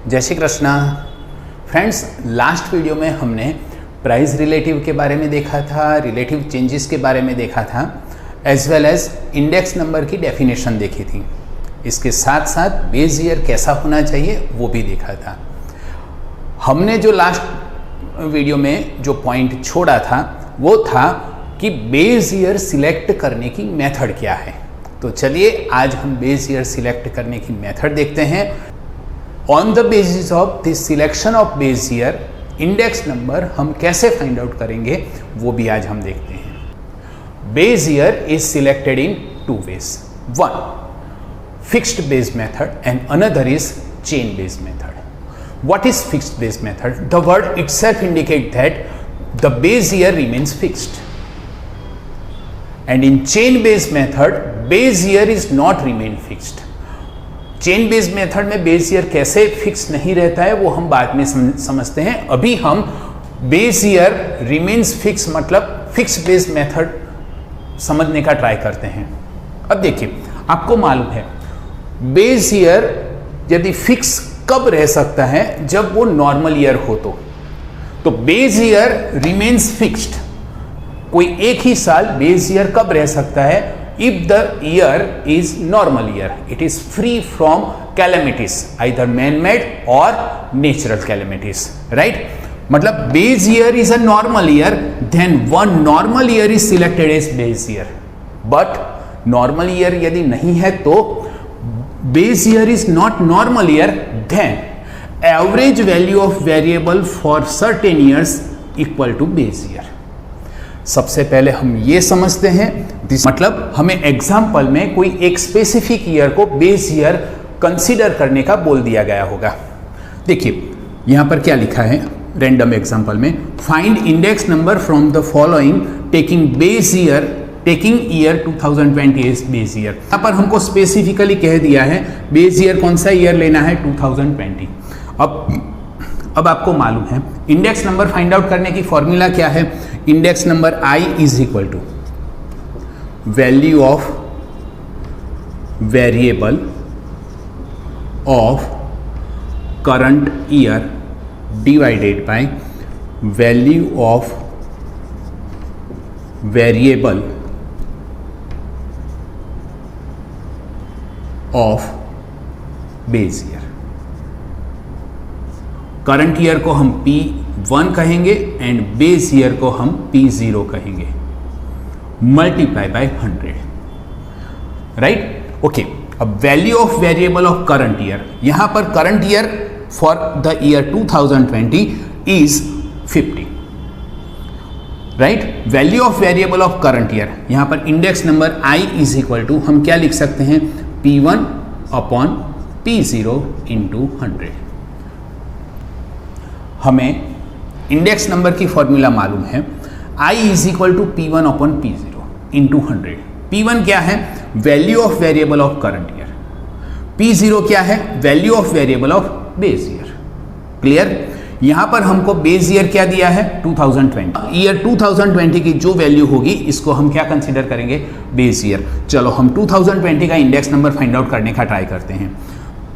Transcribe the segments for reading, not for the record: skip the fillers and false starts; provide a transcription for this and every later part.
जय Shri Krishna friends. Last video में हमने प्राइस रिलेटिव के बारे में देखा था, रिलेटिव चेंजेस के बारे में देखा था, as well as index number की डेफिनेशन देखी थी। इसके साथ साथ बेस ईयर कैसा होना चाहिए वो भी देखा था। हमने जो लास्ट वीडियो में जो पॉइंट छोड़ा था वो था कि बेस ईयर सिलेक्ट करने की मेथड क्या है। तो चलिए आज हम बेस ईयर सिलेक्ट करने की मेथड देखते हैं। On the basis of the selection of base year index number हम कैसे फाइंड आउट करेंगे वो भी आज हम देखते हैं। Base year is selected in two ways, one fixed base method and another is chain base method. What is fixed base method? The word itself indicates that the base year remains fixed. And in chain base method, base year is not remain fixed. Chain base method में base year कैसे fixed नहीं रहता है वो हम बाद में समझते हैं। अभी हम base year remains fixed मतलब fixed base method समझने का ट्राई करते हैं। अब देखिए, आपको मालूम है बेस ईयर यदि फिक्स कब रह सकता है, जब वो नॉर्मल ईयर हो तो बेस ईयर रिमेन्स फिक्स्ड। कोई एक ही साल बेस ईयर कब रह सकता है? If the year is normal year, it is free from calamities, either man made और नेचुरल कैलेमिटीज, राइट। मतलब base year is a normal year, then one normal year is selected as base year. But normal year यदि नहीं है तो base year is not normal year, then average value of variable for certain years equal to base year. सबसे पहले हम ये समझते हैं, मतलब हमें एग्जाम्पल में कोई एक स्पेसिफिक ईयर को बेस ईयर कंसीडर करने का बोल दिया गया होगा। देखिए यहां पर क्या लिखा है रैंडम एग्जाम्पल में, find index number from the following taking base year taking year 2020 as base year. यहाँ पर हमको स्पेसिफिकली कह दिया है बेस ईयर कौन सा ईयर लेना है, 2020। अब आपको मालूम है इंडेक्स नंबर फाइंड आउट करने की फॉर्मूला क्या है। Index number I is equal to value of variable of current year divided by value of variable of base year. Current year को हम P1 कहेंगे एंड बेस ईयर को हम P0 कहेंगे, मल्टीप्लाई बाय 100, राइट। ओके, अब value of variable of current year, यहां पर current year for the year 2020 is 50, right. Value of variable of current year, यहां पर index number I is equal to हम क्या लिख सकते हैं, P1 अपॉन P0 इंटू 100। हमें इंडेक्स नंबर की फॉर्मूला मालूम है, I is equal to P1 upon P0 into 100। P1 क्या है, value of variable of current year, P0 क्या है, value of variable of base year. Clear. यहां पर हमको बेस ईयर क्या दिया है, 2020। ईयर 2020 की जो वैल्यू होगी इसको हम क्या कंसीडर करेंगे, बेस ईयर। चलो हम 2020 का इंडेक्स नंबर फाइंड आउट करने का ट्राई करते हैं।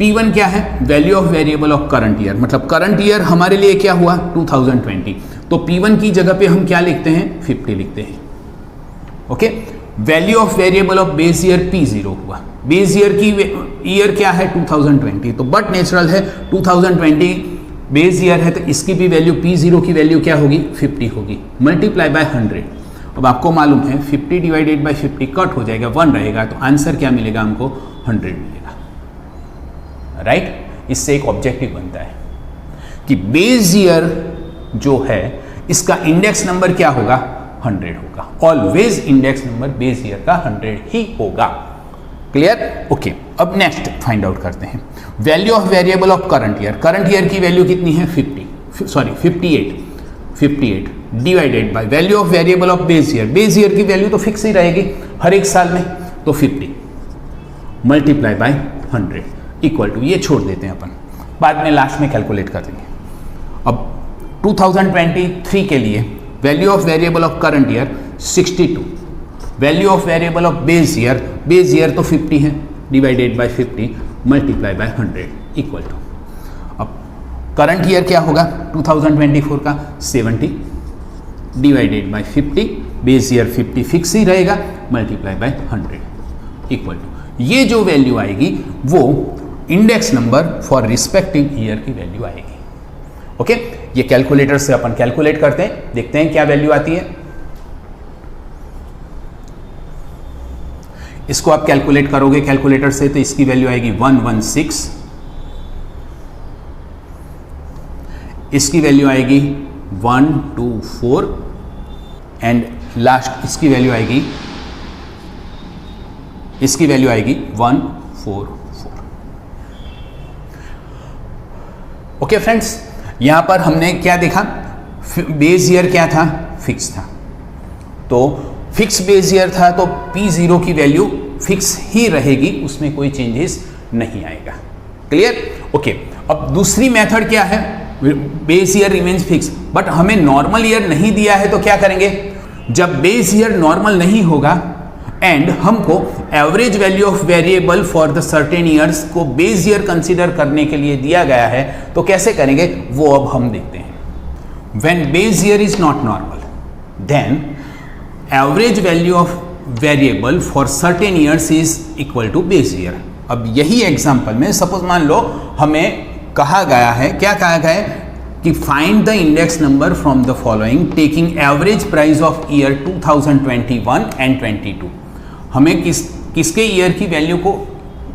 P1 क्या है, value of variable of current year, मतलब करंट ईयर हमारे लिए क्या हुआ, 2020। तो P1 की जगह पे हम क्या लिखते हैं, 50 लिखते हैं। Okay, value of variable of base year P0 हुआ। बेस ईयर की ईयर क्या है, 2020, तो बट नेचुरल है 2020 बेस ईयर है तो इसकी भी वैल्यू P0 की वैल्यू क्या होगी, 50 होगी, मल्टीप्लाई बाय 100। अब आपको मालूम है 50 डिवाइडेड बाय 50 कट हो जाएगा, 1 रहेगा, तो आंसर क्या मिलेगा हमको, 100 मिलेगा, राइट। इससे एक ऑब्जेक्टिव बनता है कि बेस ईयर जो है इसका इंडेक्स नंबर क्या होगा, 100 होगा। Always index number base year का 100 ही होगा। क्लियर। ओके, अब नेक्स्ट फाइंड आउट करते हैं value of variable of current year. Current year की वैल्यू कितनी है, 58 divided by value of variable of base year. Base year की वैल्यू तो फिक्स ही रहेगी हर एक साल में, तो 50 मल्टीप्लाई बाय 100 इक्वल टू, ये छोड़ देते हैं अपन, बाद में लास्ट में कैलकुलेट कर देंगे। अब 2023 के लिए value of variable of current year 62, value of variable of base year तो 50 है, divided by 50 multiply by 100 equal to, अब करंट ईयर क्या होगा 2024 का 70 divided by 50, base year 50 fix ही रहेगा, मल्टीप्लाई बाय 100 इक्वल टू ये जो वैल्यू आएगी वो index number for respective year की वैल्यू आएगी। ओके, ये कैलकुलेटर से अपन कैलकुलेट करते हैं, देखते हैं क्या वैल्यू आती है। इसको आप कैलकुलेट करोगे कैलकुलेटर से तो इसकी वैल्यू आएगी 116, इसकी वैल्यू आएगी 124 एंड लास्ट इसकी वैल्यू आएगी 144। ओके फ्रेंड्स, यहां पर हमने क्या देखा, बेस ईयर क्या था, फिक्स था। तो फिक्स बेस ईयर था तो P0 की वैल्यू फिक्स ही रहेगी, उसमें कोई चेंजेस नहीं आएगा। क्लियर? ओके, अब दूसरी मेथड क्या है, base year remains fix but हमें नॉर्मल ईयर नहीं दिया है तो क्या करेंगे, जब बेस ईयर नॉर्मल नहीं होगा एंड हमको average value of variable for the certain years को बेस ईयर कंसीडर करने के लिए दिया गया है, तो कैसे करेंगे वो अब हम देखते हैं। When base year is not normal then average value of variable for certain years is equal to base year. अब यही एग्जांपल में सपोज मान लो हमें कहा गया है, क्या कहा गया है कि find the index number from the following taking average price of year 2021 and 22। हमें किसके ईयर की वैल्यू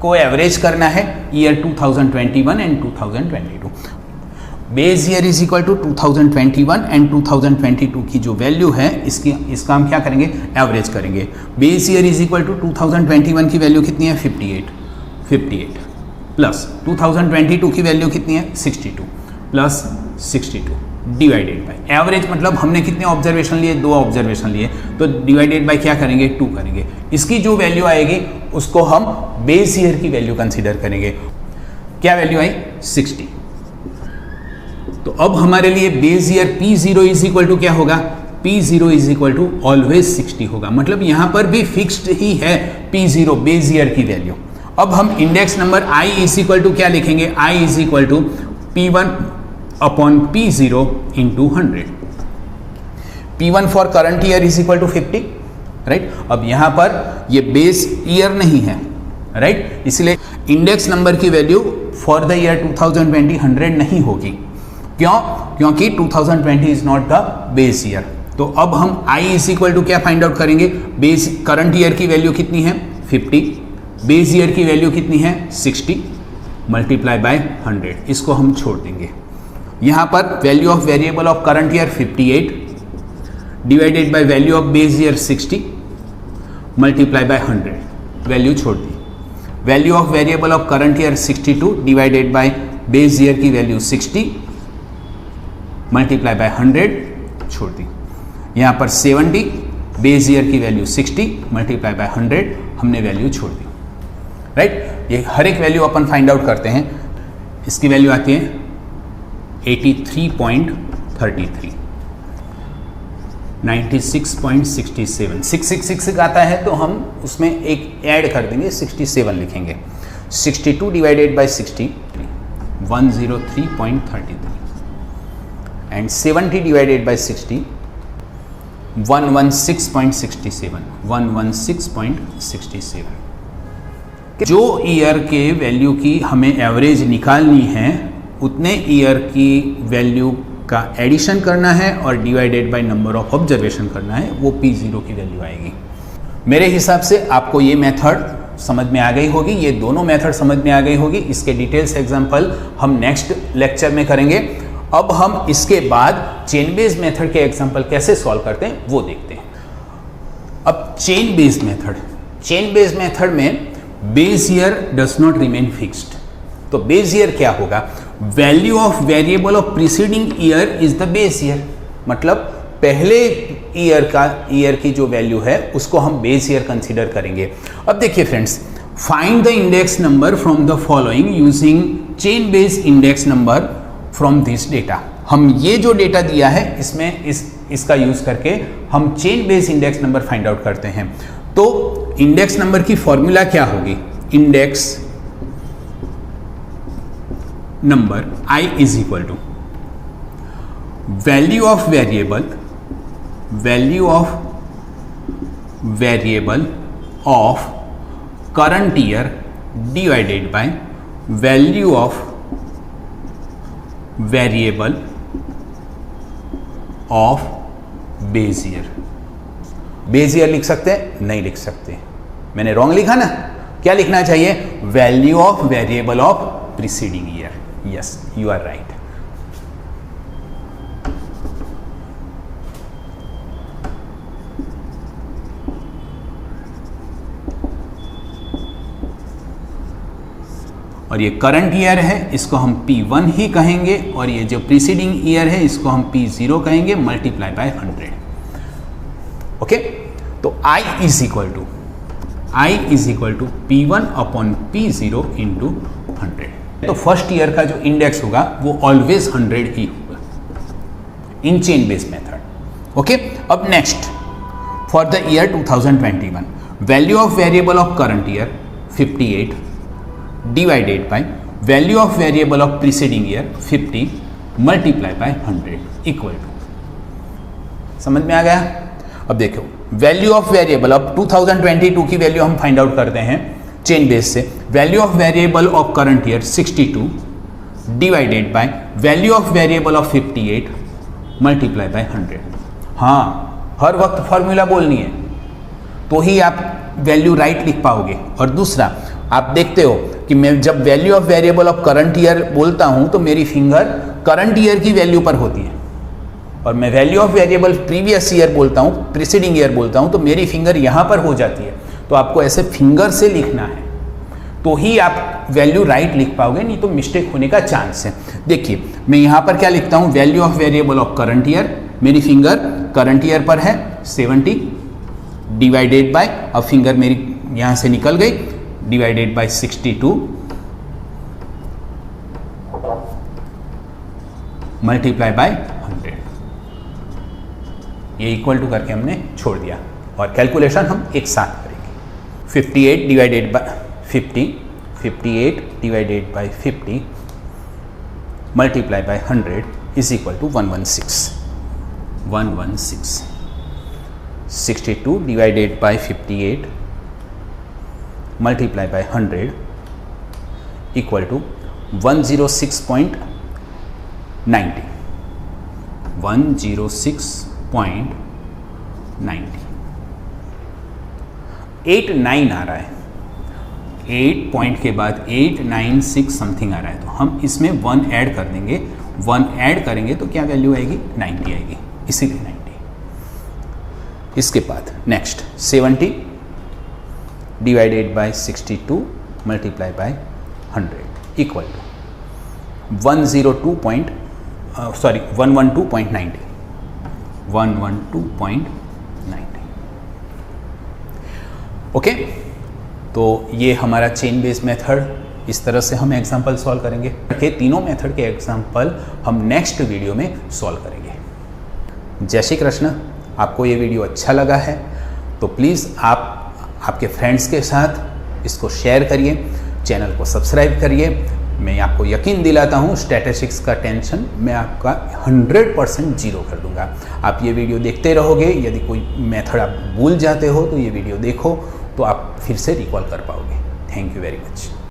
को एवरेज करना है, year 2021 and 2022। Base year is equal to 2021 and 2022 की जो वैल्यू है इसका हम क्या करेंगे, एवरेज करेंगे। Base year is equal to 2021 की वैल्यू कितनी है 58 प्लस 2022 की वैल्यू कितनी है 62 प्लस 62 डिवाइडेड बाय एवरेज, मतलब हमने कितने ऑब्जर्वेशन लिए, 2 ऑब्जर्वेशन लिए, तो डिवाइडेड बाय क्या करेंगे 2 करेंगे। इसकी जो वैल्यू आएगी उसको हम बेस ईयर की वैल्यू कंसीडर करेंगे। क्या वैल्यू आई 60। तो अब हमारे लिए base year P0 is equal to क्या होगा, P0 is equal to always 60 होगा, मतलब यहां पर भी फिक्स्ड ही है P0 बेस ईयर की वैल्यू। अब हम index number I is equal to क्या लिखेंगे, I is equal to P1 upon P0 into 100। P1 for current year is equal to 50, right. अब यहां पर ये बेस ईयर नहीं है, राइट, इसलिए इंडेक्स नंबर की वैल्यू फॉर द ईयर 2020 100 नहीं होगी। क्यों? क्योंकि 2020 is not the base year. तो अब हम I इज इक्वल टू क्या फाइंड आउट करेंगे, बेस करंट ईयर की वैल्यू कितनी है 50, बेस ईयर की वैल्यू कितनी है 60 मल्टीप्लाई बाय 100, इसको हम छोड़ देंगे। यहां पर value of variable of current year 58 divided by value of base year 60 multiply by 100, value छोड़ दी। Value of variable of current year 62 divided by base year की वैल्यू 60 मल्टीप्लाई बाय 100 छोड़ दी। यहां पर 70 बेस ईयर की वैल्यू 60 मल्टीप्लाई बाय 100 हमने value छोड़ दी, राइट। ये हर एक वैल्यू अपन फाइंड आउट करते हैं। इसकी वैल्यू आती है 83.33, 96.67, 666 आता है तो हम उसमें एक ऐड कर देंगे 67 लिखेंगे। 62 divided bye 60 103.33 and 70 divided bye 60 116.67, 116.67। जो ईयर के वैल्यू की हमें एवरेज निकालनी है उतने ईयर की वैल्यू का एडिशन करना है और divided by number of observation करना है, वो P0 की वैल्यू आएगी। मेरे हिसाब से आपको ये मेथड समझ में आ गई होगी, ये दोनों मेथड समझ में आ गई होगी। इसके डिटेल्स एग्जांपल हम नेक्स्ट लेक्चर में करेंगे। अब हम इसके बाद चेन बेस्ड मेथड के एग्जांपल कैसे सॉल्व करते हैं वो देखते हैं। अब चेन बेस्ड मेथड में base year does not remain fixed. तो बेस ईयर क्या होगा, value of variable of preceding year is the base year, मतलब पहले ईयर की जो वैल्यू है उसको हम बेस ईयर कंसीडर करेंगे। अब देखिए friends, find the index number from the following using chain based index number from this data. हम ये जो डेटा दिया है इसमें इसका यूज करके हम chain based index number find out करते हैं। तो इंडेक्स नंबर की फॉर्मूला क्या होगी, index number I is equal to value of variable of current year divided by value of variable of base year. Base year लिख सकते हैं? नहीं लिख सकते, मैंने रॉन्ग लिखा ना। क्या लिखना चाहिए? Value of variable of preceding year. Yes, you are right. और ये करंट ईयर है, इसको हम P1 ही कहेंगे, और ये जो प्रीसीडिंग ईयर है इसको हम P0 कहेंगे, मल्टीप्लाई बाय 100। ओके, तो I is equal to P1 upon P0 into 100। तो फर्स्ट ईयर का जो इंडेक्स होगा वो ऑलवेज 100 ही होगा in chain based method. Okay, अब next for the year 2021 value of variable of current year 58 divided by value of variable of preceding year 50 multiply by 100 equal to. समझ में आ गया? अब देखो, वैल्यू ऑफ वेरिएबल, अब 2022 की वैल्यू हम find out करते हैं चेन बेस से। Value of variable of current year 62 divided by value of variable of 58 multiply by 100। हाँ, हर वक्त फॉर्मूला बोलनी है तो ही आप वैल्यू राइट लिख पाओगे। और दूसरा, आप देखते हो कि मैं जब value of variable of current year बोलता हूं तो मेरी फिंगर करंट ईयर की वैल्यू पर होती है, और मैं value of variable previous year बोलता हूं, प्रीसीडिंग ईयर बोलता हूं, तो मेरी फिंगर यहां पर हो जाती है। तो आपको ऐसे फिंगर से लिखना है तो ही आप वैल्यू राइट लिख पाओगे, नहीं तो मिस्टेक होने का चांस है। देखिए, मैं यहां पर क्या लिखता हूं? Value of variable of current year, मेरी फिंगर करंट ईयर पर है 70 डिवाइडेड बाय, अब फिंगर मेरी यहां से निकल गई, डिवाइडेड बाय 62 मल्टीप्लाई बाय 100। ये इक्वल टू करके हमने छोड़ दिया, और कैलकुलेशन हम एक साथ करेंगे। 58 divided by 50, 58 divided by 50 multiply by 100 is equal to 116। 62 divided by 58 multiply by 100 equal to 106.90। 106.90। 89 आ रहा है, 8 पॉइंट के बाद 896 समथिंग आ रहा है, तो हम इसमें 1 ऐड कर देंगे। 1 ऐड करेंगे तो क्या वैल्यू आएगी? 90 आएगी, इसीलिए 90। इसके बाद next 70 divided by 62 multiply by 100 equal to 112.90। 112.90। Okay, तो ये हमारा चेन बेस्ड मेथड, इस तरह से हम एग्जाम्पल सॉल्व करेंगे। के तीनों मेथड के एग्जाम्पल हम नेक्स्ट वीडियो में सॉल्व करेंगे। जय श्री कृष्ण। आपको ये वीडियो अच्छा लगा है तो प्लीज़ आप आपके फ्रेंड्स के साथ इसको शेयर करिए, चैनल को सब्सक्राइब करिए। मैं आपको यकीन दिलाता हूँ स्टैटिस्टिक्स का टेंशन मैं आपका 100% जीरो कर दूंगा। आप ये वीडियो देखते रहोगे, यदि कोई मेथड आप भूल जाते हो तो ये वीडियो देखो, तो आप फिर से रिकॉल कर पाओगे। Thank you very much.